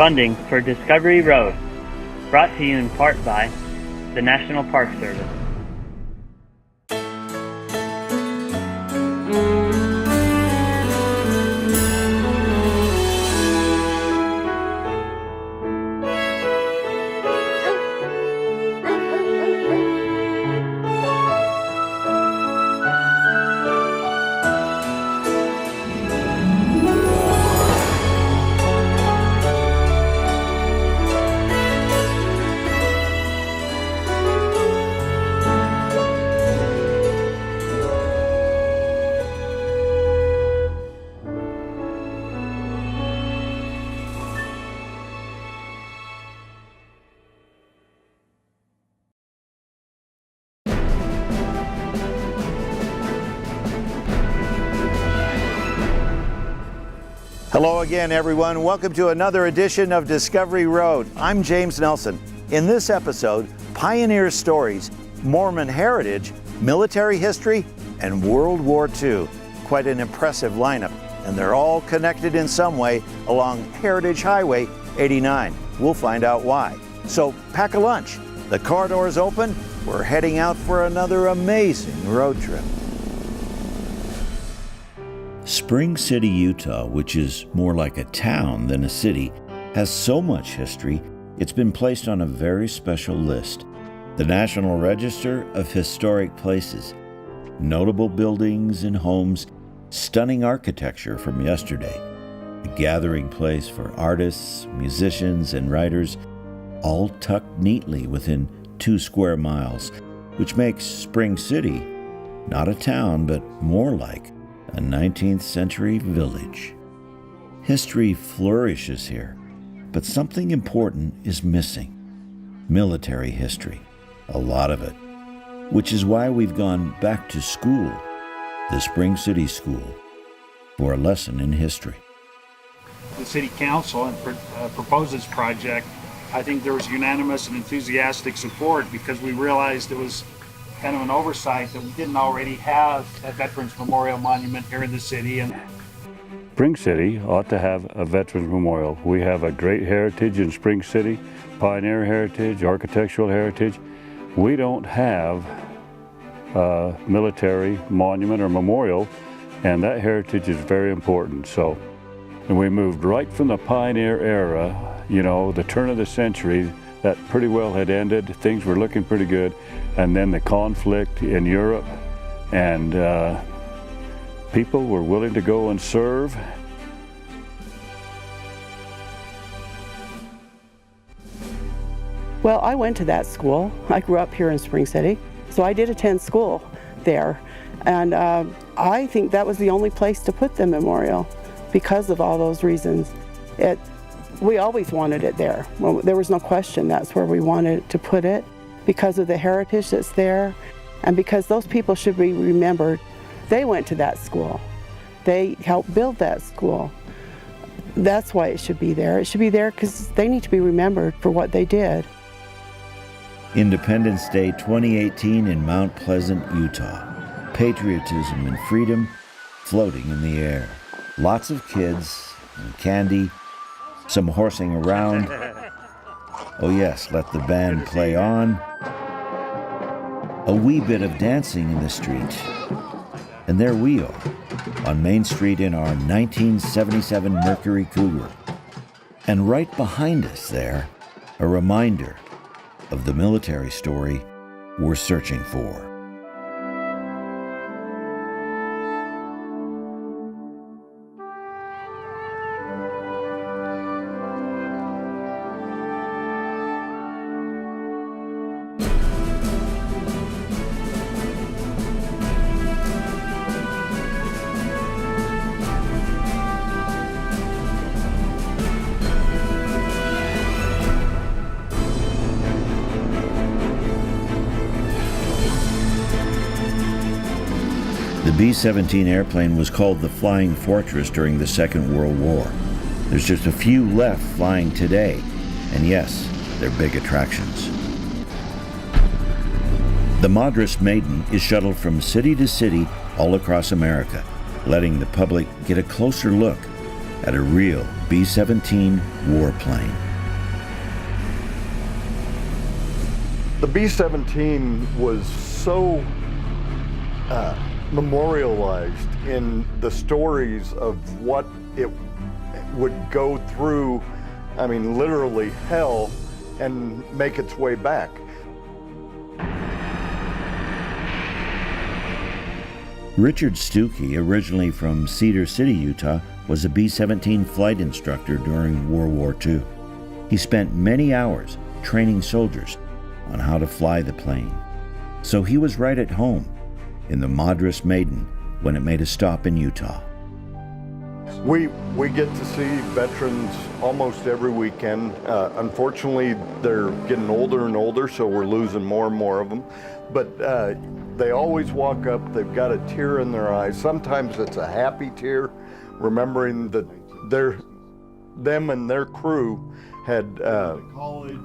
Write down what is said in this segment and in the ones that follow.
Funding for Discovery Road, brought to you in part by the National Park Service. Hello again, everyone. Welcome to another edition of Discovery Road. I'm James Nelson. In this episode, pioneer stories, Mormon heritage, military history, and World War II. Quite an impressive lineup, and they're all connected in some way along Heritage Highway 89. We'll find out why. So pack a lunch. The car door's open. We're heading out for another amazing road trip. Spring City, Utah, which is more like a town than a city, has so much history, it's been placed on a very special list, the National Register of Historic Places. Notable buildings and homes, stunning architecture from yesterday, a gathering place for artists, musicians, and writers, all tucked neatly within 2 square miles, which makes Spring City not a town, but more like a 19th century village. History flourishes here, but something important is missing. Military history, a lot of it, which is why we've gone back to school, the Spring City School, for a lesson in history. The City Council proposed this project. I think there was unanimous and enthusiastic support because we realized it was kind of an oversight that we didn't already have a Veterans Memorial Monument here in the city. And Spring City ought to have a Veterans Memorial. We have a great heritage in Spring City, pioneer heritage, architectural heritage. We don't have a military monument or memorial, and that heritage is very important. So, and we moved right from the pioneer era, the turn of the century, that pretty well had ended. Things were looking pretty good. And then the conflict in Europe, and people were willing to go and serve. Well, I went to that school. I grew up here in Spring City, so I did attend school there. And I think that was the only place to put the memorial because of all those reasons. We always wanted it there. Well, there was no question that's where we wanted to put it, because of the heritage that's there, and because those people should be remembered. They went to that school. They helped build that school. That's why it should be there. It should be there because they need to be remembered for what they did. Independence Day 2018 in Mount Pleasant, Utah. Patriotism and freedom floating in the air. Lots of kids and candy, some horsing around. Oh yes, let the band play on. A wee bit of dancing in the street. And there we are, on Main Street in our 1977 Mercury Cougar. And right behind us there, a reminder of the military story we're searching for. The B-17 airplane was called the Flying Fortress during the Second World War. There's just a few left flying today, and yes, they're big attractions. The Madras Maiden is shuttled from city to city all across America, letting the public get a closer look at a real B-17 warplane. The B-17 was so memorialized in the stories of what it would go through, I mean, literally hell, and make its way back. Richard Stuckey, originally from Cedar City, Utah, was a B-17 flight instructor during World War II. He spent many hours training soldiers on how to fly the plane. So he was right at home in the Madras Maiden when it made a stop in Utah. We get to see veterans almost every weekend. Unfortunately, they're getting older and older, so we're losing more and more of them. But they always walk up, they've got a tear in their eyes. Sometimes it's a happy tear, remembering that them and their crew had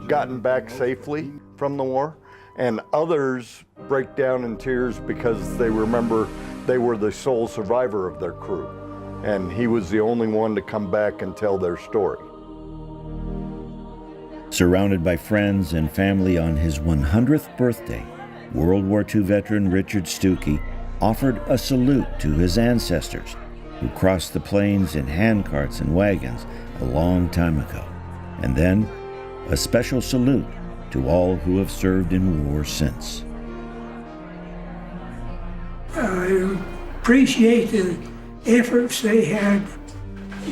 gotten back safely from the war. And others break down in tears because they remember they were the sole survivor of their crew. And he was the only one to come back and tell their story. Surrounded by friends and family on his 100th birthday, World War II veteran Richard Stuckey offered a salute to his ancestors who crossed the plains in handcarts and wagons a long time ago, and then a special salute to all who have served in war since. I appreciate the efforts they had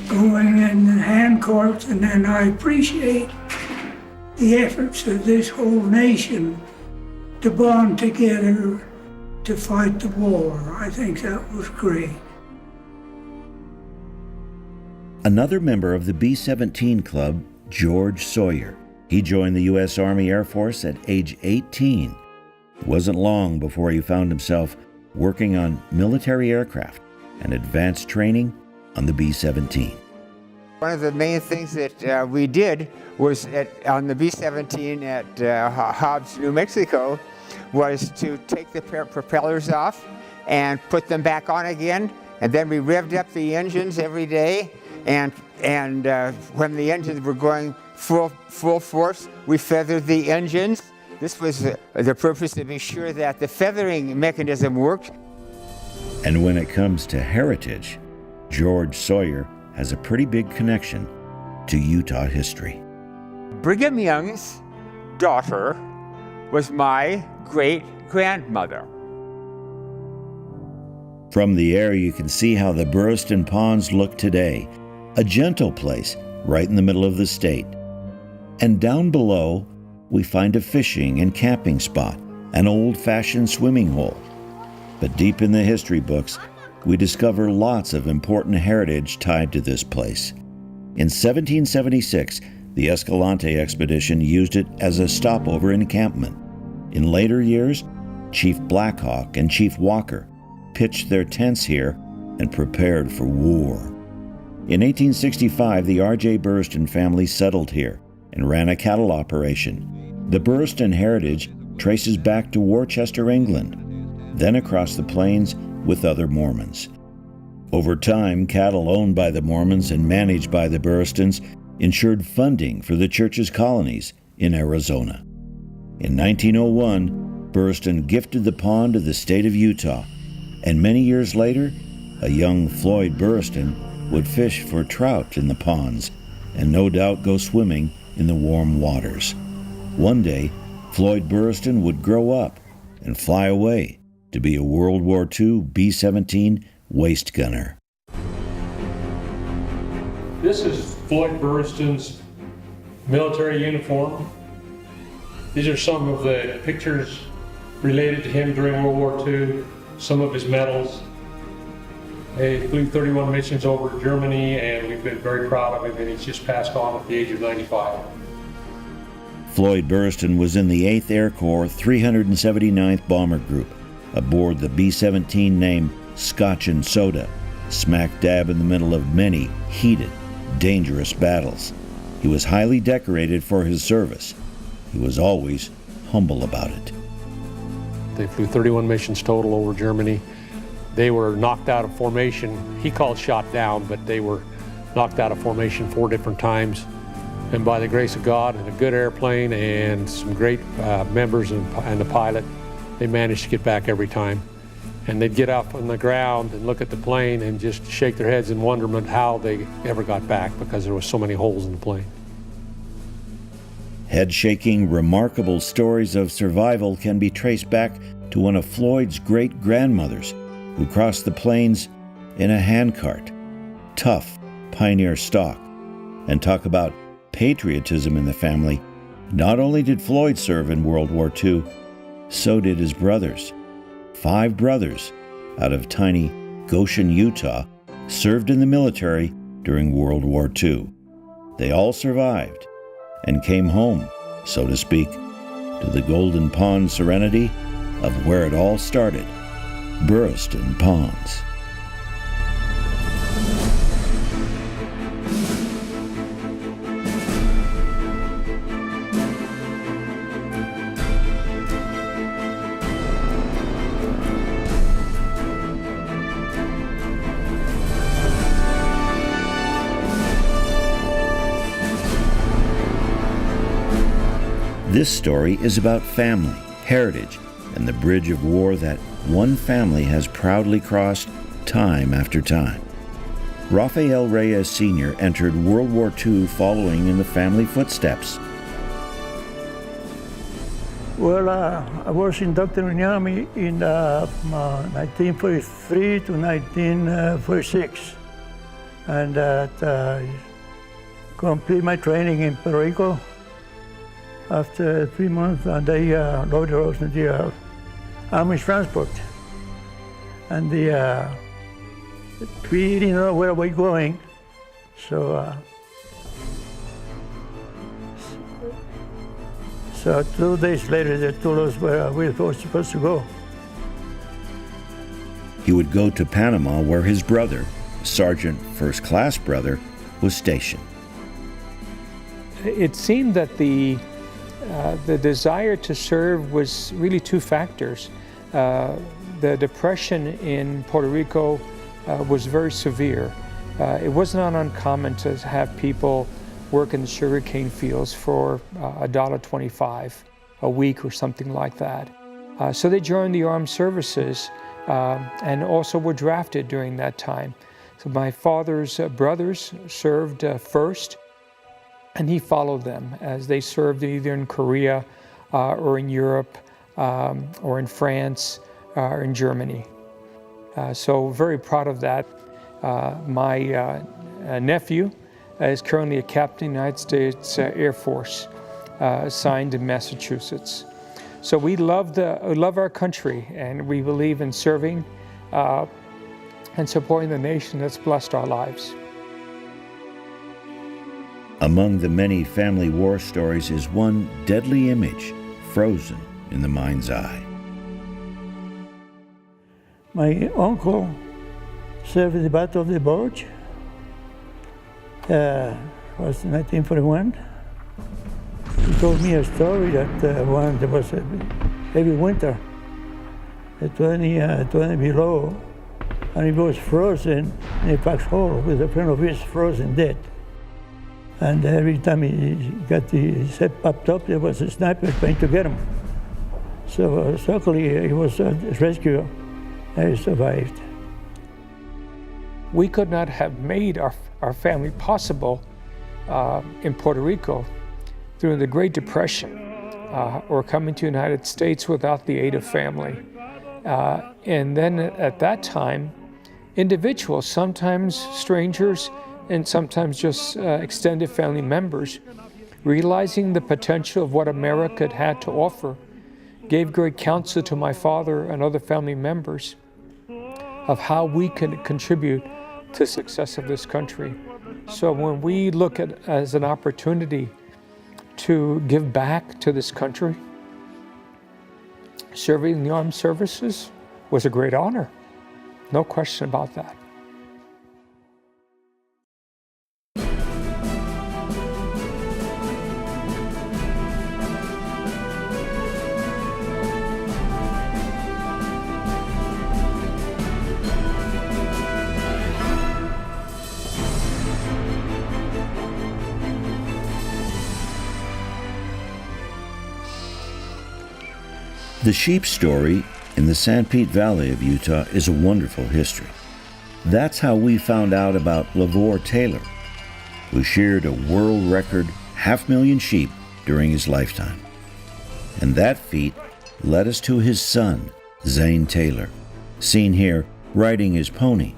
going in the handcarts, and then I appreciate the efforts of this whole nation to bond together to fight the war. I think that was great. Another member of the B-17 Club, George Sawyer. He joined the U.S. Army Air Force at age 18. It wasn't long before he found himself working on military aircraft and advanced training on the B-17. One of the main things that we did was on the B-17 at Hobbs, New Mexico, was to take the propellers off and put them back on again. And then we revved up the engines every day. And when the engines were going full force, we feathered the engines. This was the purpose to be sure that the feathering mechanism worked. And when it comes to heritage, George Sawyer has a pretty big connection to Utah history. Brigham Young's daughter was my great-grandmother. From the air, you can see how the Burriston Ponds look today, a gentle place right in the middle of the state. And down below, we find a fishing and camping spot, an old-fashioned swimming hole. But deep in the history books, we discover lots of important heritage tied to this place. In 1776, the Escalante expedition used it as a stopover encampment. In later years, Chief Blackhawk and Chief Walker pitched their tents here and prepared for war. In 1865, the R.J. Burriston family settled here and ran a cattle operation. The Burriston heritage traces back to Worcester, England, then across the plains with other Mormons. Over time, cattle owned by the Mormons and managed by the Burristons ensured funding for the church's colonies in Arizona. In 1901, Burriston gifted the pond to the state of Utah, and many years later, a young Floyd Burriston would fish for trout in the ponds and no doubt go swimming in the warm waters. One day, Floyd Burriston would grow up and fly away to be a World War II B-17 waist gunner. This is Floyd Burriston's military uniform. These are some of the pictures related to him during World War II, some of his medals. He flew 31 missions over Germany, and we've been very proud of him, and he's just passed on at the age of 95. Floyd Burriston was in the 8th Air Corps 379th Bomber Group, aboard the B-17 named Scotch and Soda, smack dab in the middle of many heated, dangerous battles. He was highly decorated for his service. He was always humble about it. They flew 31 missions total over Germany. They were knocked out of formation. He called shot down, but they were knocked out of formation 4 different times. And by the grace of God and a good airplane and some great members and the pilot, they managed to get back every time. And they'd get up on the ground and look at the plane and just shake their heads in wonderment how they ever got back, because there were so many holes in the plane. Head-shaking, remarkable stories of survival can be traced back to one of Floyd's great-grandmothers who crossed the plains in a handcart. Tough pioneer stock. And talk about patriotism in the family. Not only did Floyd serve in World War II, so did his brothers. 5 brothers out of tiny Goshen, Utah, served in the military during World War II. They all survived and came home, so to speak, to the Golden Pond serenity of where it all started, Burriston Ponds. This story is about family, heritage, and the bridge of war that one family has proudly crossed time after time. Rafael Reyes Sr. entered World War II following in the family footsteps. Well, I was inducted in the Army in 1943 to 1946. And completed my training in Puerto Rico. After 3 months, they loaded us in the Army transport. And we didn't know where we were going. So 2 days later, they told us where we were supposed to go. He would go to Panama, where his brother, Sergeant First Class Brother, was stationed. It seemed that the desire to serve was really 2 factors. The depression in Puerto Rico was very severe. It was not uncommon to have people work in the sugarcane fields for $1.25 a week or something like that. So they joined the armed services and also were drafted during that time. So my father's brothers served first, and he followed them as they served either in Korea or in Europe or in France or in Germany. So very proud of that. My nephew is currently a captain in the United States Air Force, assigned in Massachusetts. So we love our country, and we believe in serving and supporting the nation that's blessed our lives. Among the many family war stories is one deadly image frozen in the mind's eye. My uncle served in the Battle of the Bulge. Was in 1941. He told me a story that when there was a heavy winter, at 20 below, and he was frozen in a foxhole with a friend of his frozen dead. And every time he got his head popped up, there was a sniper trying to get him. So luckily he was rescued and he survived. We could not have made our family possible in Puerto Rico during the Great Depression or coming to the United States without the aid of family. And then at that time, individuals, sometimes strangers, and sometimes just extended family members, realizing the potential of what America had to offer, gave great counsel to my father and other family members of how we can contribute to the success of this country. So when we look at it as an opportunity to give back to this country, serving in the armed services was a great honor. No question about that. The sheep story in the Sanpete Valley of Utah is a wonderful history. That's how we found out about Lavore Taylor, who sheared a world record 500,000 sheep during his lifetime. And that feat led us to his son, Zane Taylor, seen here riding his pony.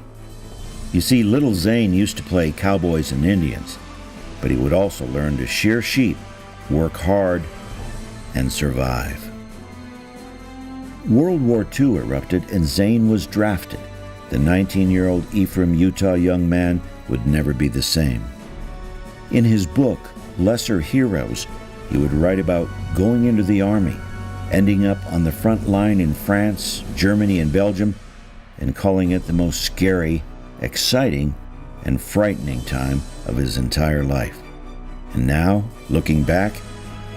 You see, little Zane used to play cowboys and Indians, but he would also learn to shear sheep, work hard, and survive. World War II erupted and Zane was drafted. The 19-year-old Ephraim, Utah young man would never be the same. In his book, Lesser Heroes, he would write about going into the army, ending up on the front line in France, Germany, and Belgium, and calling it the most scary, exciting, and frightening time of his entire life. And now, looking back,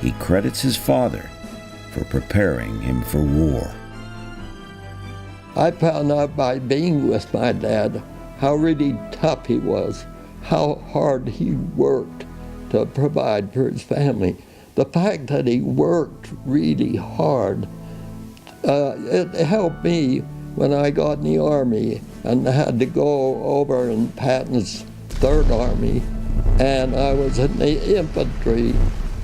he credits his father for preparing him for war. I found out by being with my dad how really tough he was, how hard he worked to provide for his family. The fact that he worked really hard, it helped me when I got in the Army and had to go over in Patton's Third Army, and I was in the infantry.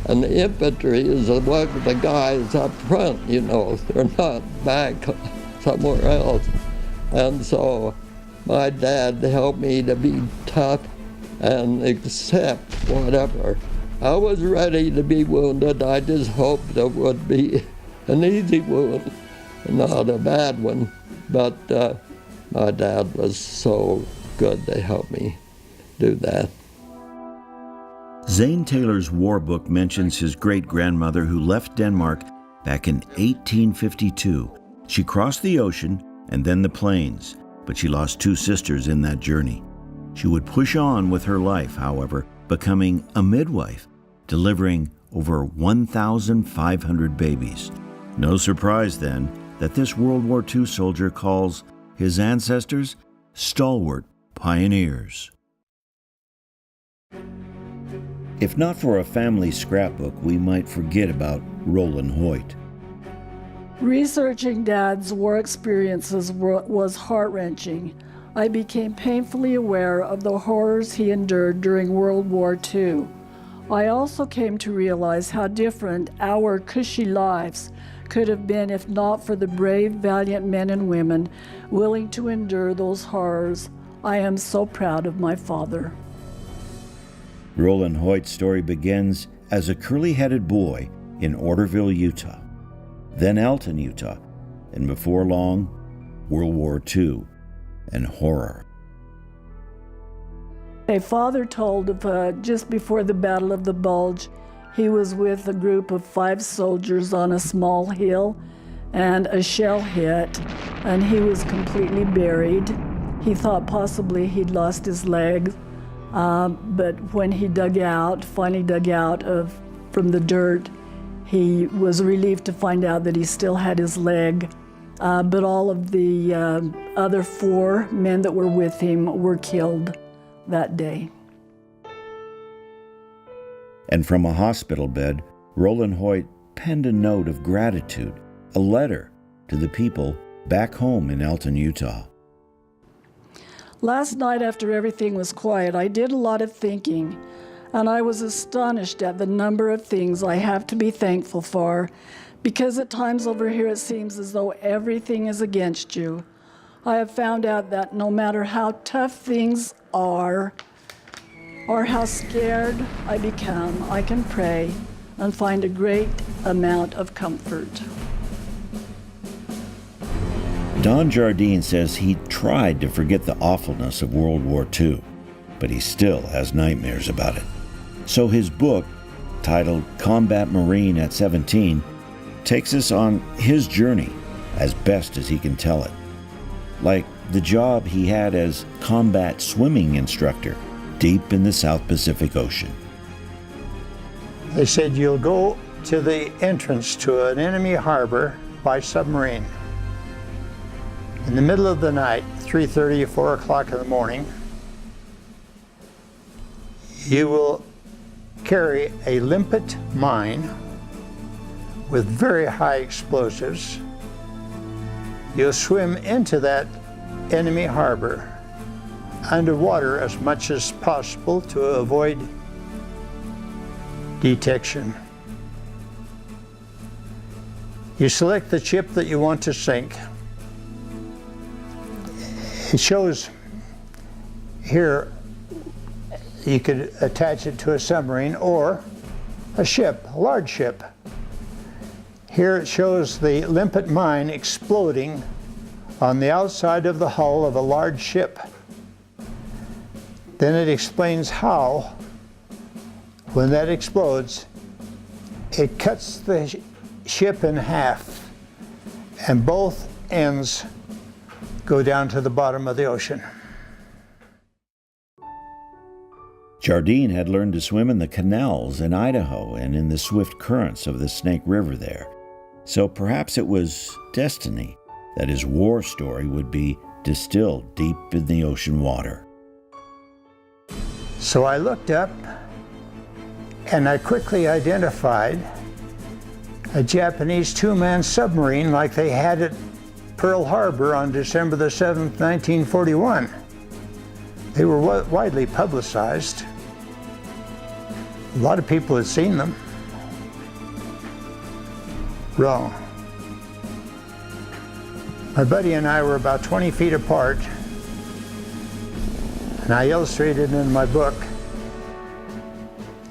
And the infantry is the guys up front, you know, they're not back somewhere else. And so my dad helped me to be tough and accept whatever. I was ready to be wounded. I just hoped it would be an easy wound, not a bad one. But my dad was so good to help me do that. Zane Taylor's war book mentions his great-grandmother who left Denmark back in 1852. She crossed the ocean and then the plains, but she lost 2 sisters in that journey. She would push on with her life, however, becoming a midwife, delivering over 1,500 babies. No surprise, then, that this World War II soldier calls his ancestors stalwart pioneers. If not for a family scrapbook, we might forget about Roland Hoyt. Researching Dad's war experiences was heart-wrenching. I became painfully aware of the horrors he endured during World War II. I also came to realize how different our cushy lives could have been if not for the brave, valiant men and women willing to endure those horrors. I am so proud of my father. Roland Hoyt's story begins as a curly-headed boy in Orderville, Utah, then Alton, Utah, and before long, World War II and horror. My father told of just before the Battle of the Bulge, he was with a group of 5 soldiers on a small hill, and a shell hit, and he was completely buried. He thought possibly he'd lost his legs. But when he finally dug out from the dirt, he was relieved to find out that he still had his leg. But all of the other 4 men that were with him were killed that day. And from a hospital bed, Roland Hoyt penned a note of gratitude, a letter to the people back home in Alton, Utah. Last night, after everything was quiet, I did a lot of thinking, and I was astonished at the number of things I have to be thankful for, because at times over here it seems as though everything is against you. I have found out that no matter how tough things are, or how scared I become, I can pray and find a great amount of comfort. Don Jardine says he tried to forget the awfulness of World War II, but he still has nightmares about it. So his book, titled Combat Marine at 17, takes us on his journey as best as he can tell it. Like the job he had as combat swimming instructor deep in the South Pacific Ocean. They said, you'll go to the entrance to an enemy harbor by submarine. In the middle of the night, 3:30 or 4 o'clock in the morning, you will carry a limpet mine with very high explosives. You'll swim into that enemy harbor underwater as much as possible to avoid detection. You select the ship that you want to sink. It shows here you could attach it to a submarine or a ship, a large ship. Here it shows the limpet mine exploding on the outside of the hull of a large ship. Then it explains how, when that explodes, it cuts the ship in half, and both ends go down to the bottom of the ocean. Gourdin had learned to swim in the canals in Idaho and in the swift currents of the Snake River there. So perhaps it was destiny that his war story would be distilled deep in the ocean water. So I looked up and I quickly identified a Japanese two-man submarine like they had at Pearl Harbor on December the 7th, 1941. They were widely publicized. A lot of people had seen them. Wrong. My buddy and I were about 20 feet apart, and I illustrated in my book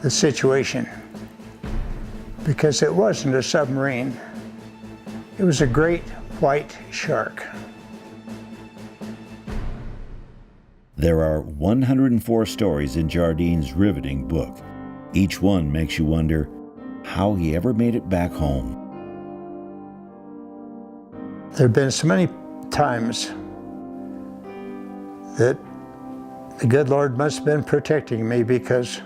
the situation, because it wasn't a submarine. It was a great white shark. There are 104 stories in Gourdin's riveting book. Each one makes you wonder how he ever made it back home. There have been so many times that the good Lord must have been protecting me, because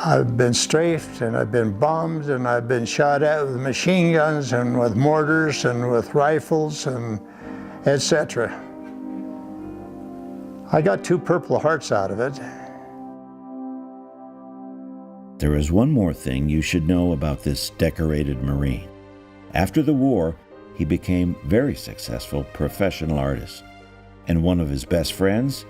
I've been strafed and I've been bombed and I've been shot at with machine guns and with mortars and with rifles and etc. I got 2 Purple Hearts out of it. There is one more thing you should know about this decorated Marine. After the war, he became very successful professional artist. And one of his best friends?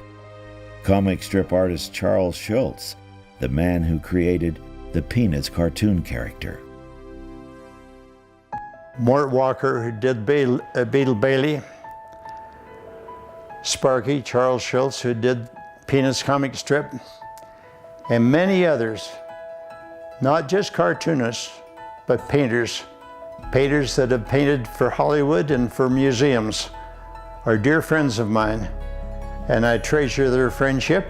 Comic strip artist Charles Schulz, the man who created the Peanuts cartoon character. Mort Walker, who did Beetle Bailey. Sparky, Charles Schulz, who did Peanuts comic strip. And many others, not just cartoonists, but painters. Painters that have painted for Hollywood and for museums are dear friends of mine, and I treasure their friendship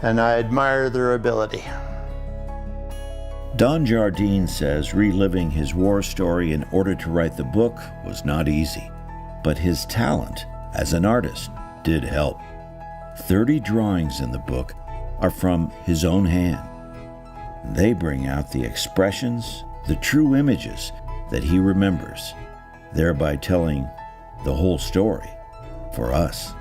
and I admire their ability. Don Gourdin says reliving his war story in order to write the book was not easy, but his talent as an artist did help. 30 drawings in the book are from his own hand. They bring out the expressions, the true images that he remembers, thereby telling the whole story for us.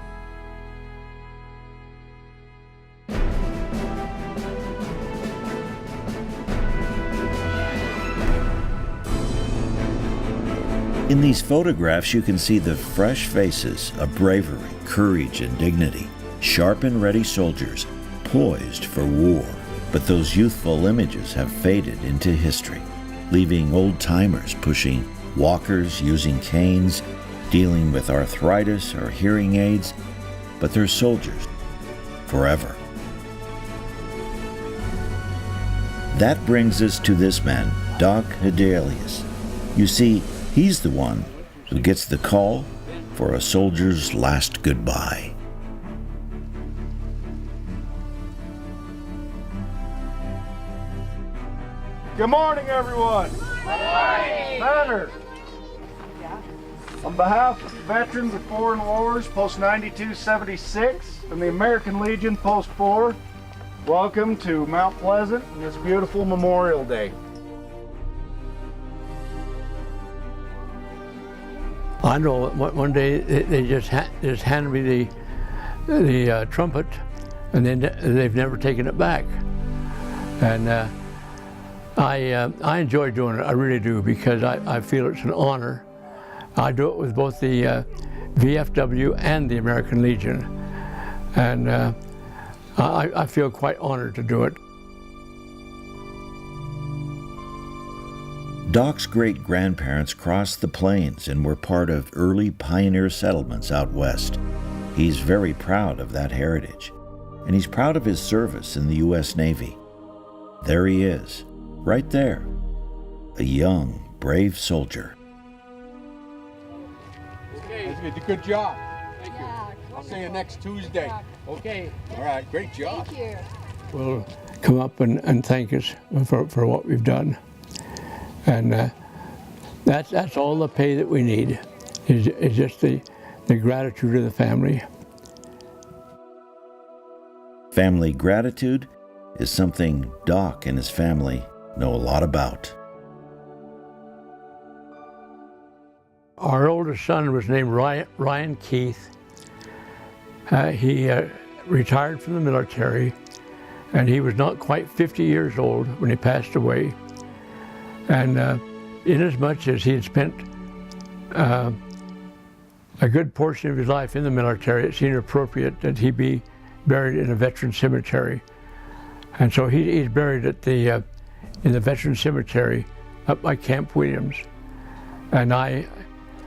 In these photographs, you can see the fresh faces of bravery, courage, and dignity, sharp and ready soldiers poised for war. But those youthful images have faded into history, leaving old-timers pushing walkers, using canes, dealing with arthritis or hearing aids, but they're soldiers forever. That brings us to this man, Doc Hedelius. You see, he's the one who gets the call for a soldier's last goodbye. Good morning, everyone. Good morning. Manners. On behalf of Veterans of Foreign Wars, Post 9276, and the American Legion, Post 4, welcome to Mount Pleasant on this beautiful Memorial Day. I know one day they just handed me the trumpet, and then they've never taken it back. And I enjoy doing it, I really do, because I feel it's an honor. I do it with both the VFW and the American Legion, and I feel quite honored to do it. Doc's great-grandparents crossed the plains and were part of early pioneer settlements out west. He's very proud of that heritage, and he's proud of his service in the U.S. Navy. There he is, right there, a young, brave soldier. Okay, you did a good job. Thank you. I'll see you next Tuesday. Okay. All right, great job. Thank you. Will come up and thank us for what we've done. And that's all the pay that we need, is just the gratitude of the family. Family gratitude is something Doc and his family know a lot about. Our oldest son was named Ryan Keith. He retired from the military, and he was not quite 50 years old when he passed away. And inasmuch as he had spent a good portion of his life in the military, it seemed appropriate that he be buried in a veteran cemetery. And so he's buried at in the veteran cemetery up by Camp Williams. And I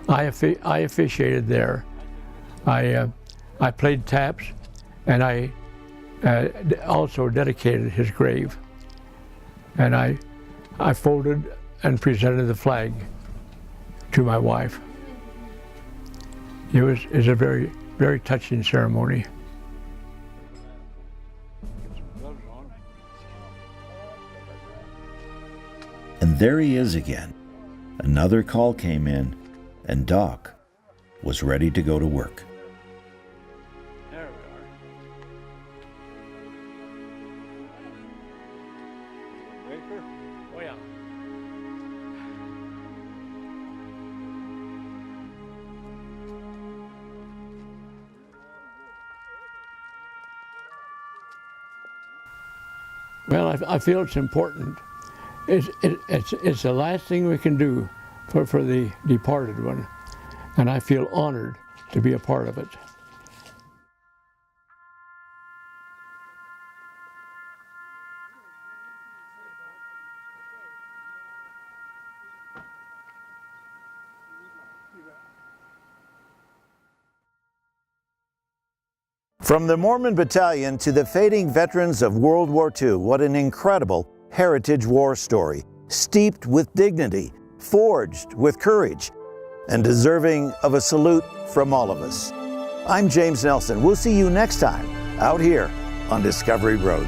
officiated there. I played taps, and I also dedicated his grave. And I folded and presented the flag to my wife. It was a very, very touching ceremony. And there he is again. Another call came in, and Doc was ready to go to work. There we are. Baker? Oh yeah. Well, I feel it's important. It's the last thing we can do for the departed one, and I feel honored to be a part of it. From the Mormon Battalion to the fading veterans of World War II, what an incredible heritage war story, steeped with dignity, forged with courage, and deserving of a salute from all of us. I'm James Nelson. We'll see you next time out here on Discovery Road.